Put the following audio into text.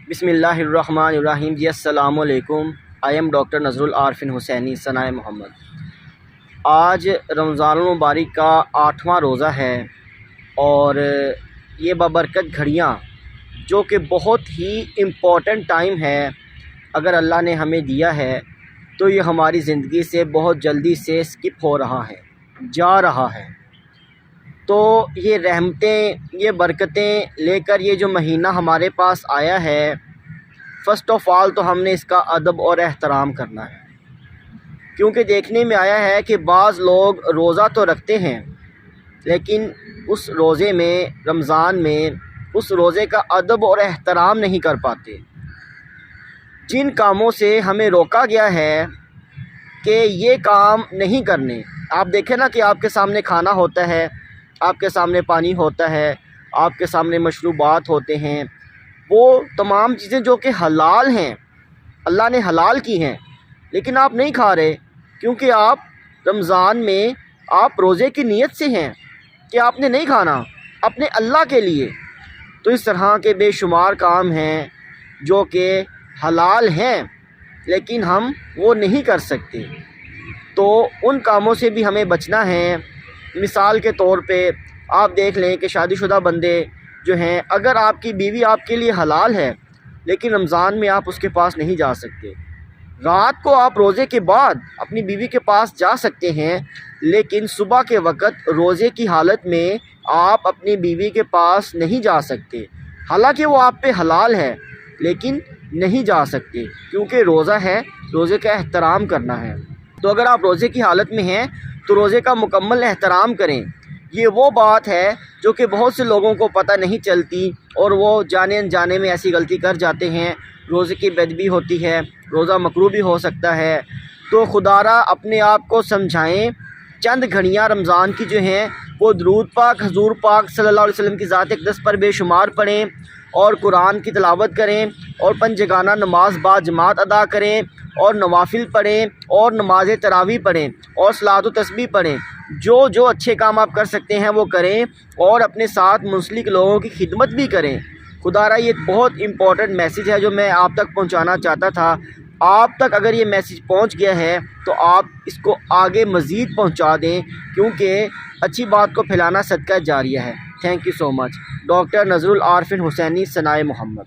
बिस्मिल्लाहिर्रहमानिर्रहीम। जी अस्सलाम वालेकुम। I am doctor Nazrul Arfin Husaini Sanaye Mohammad. आज रमज़ानुल मुबारक का 8वां रोज़ा है और ये बाबरकत घड़ियाँ जो कि बहुत ही इम्पोर्टेंट टाइम है अगर अल्लाह ने हमें दिया है तो ये हमारी ज़िंदगी से बहुत जल्दी से स्किप हो रहा है, जा रहा है। तो ये रहमतें, ये बरकतें लेकर ये जो महीना हमारे पास आया है, फ़र्स्ट ऑफ़ ऑल तो हमने इसका अदब और एहतराम करना है, क्योंकि देखने में आया है कि बाज़ लोग रोज़ा तो रखते हैं लेकिन उस रोज़े में, रमज़ान में, उस रोज़े का अदब और एहतराम नहीं कर पाते। जिन कामों से हमें रोका गया है कि ये काम नहीं करने, आप देखें ना कि आपके सामने खाना होता है, आपके सामने पानी होता है, आपके सामने मशरूबात होते हैं, वो तमाम चीज़ें जो कि हलाल हैं, अल्लाह ने हलाल की हैं, लेकिन आप नहीं खा रहे क्योंकि आप रमज़ान में आप रोज़े की नीयत से हैं कि आपने नहीं खाना अपने अल्लाह के लिए। तो इस तरह के बेशुमार काम हैं जो कि हलाल हैं लेकिन हम वो नहीं कर सकते, तो उन कामों से भी हमें बचना है। मिसाल के तौर पे आप देख लें कि शादीशुदा बंदे जो हैं, अगर आपकी बीवी आपके लिए हलाल है लेकिन रमज़ान में आप उसके पास नहीं जा सकते, रात को आप रोज़े के बाद अपनी बीवी के पास जा सकते हैं लेकिन सुबह के वक़्त रोज़े की हालत में आप अपनी बीवी के पास नहीं जा सकते, हालांकि वो आप पे हलाल है लेकिन नहीं जा सकते क्योंकि रोज़ा है, रोज़े का एहतराम करना है। तो अगर आप रोज़े की हालत में हैं तो रोज़े का मुकम्मल एहतराम करें। ये वो बात है जो कि बहुत से लोगों को पता नहीं चलती और वो जाने अनजाने में ऐसी गलती कर जाते हैं। रोज़े की बेदबी होती है, रोज़ा मकरूह भी हो सकता है। तो खुदारा अपने आप को समझाएं। चंद घड़ियाँ रमज़ान की जो हैं वो दरूद पाक हजूर पाक सल्लल्लाहु अलैहि वसल्लम की ज़ात अक़दस पर बेशुमार पढ़ें और कुरान की तिलावत करें और पंजगाना नमाज बाजमात अदा करें और नवाफिल पढ़ें और नमाज तरावी पढ़ें और सलात व तस्बीह पढ़ें। जो अच्छे काम आप कर सकते हैं वो करें और अपने साथ मुंसलिक लोगों की खिदमत भी करें। खुदारा ये बहुत इम्पॉर्टेंट मैसेज है जो मैं आप तक पहुंचाना चाहता था। आप तक अगर ये मैसेज पहुंच गया है तो आप इसको आगे मज़ीद पहुंचा दें, क्योंकि अच्छी बात को फैलाना सदका जारिया है। Thank you so much. Doctor Nazrul Arfin Husaini Sanaye Mohammad.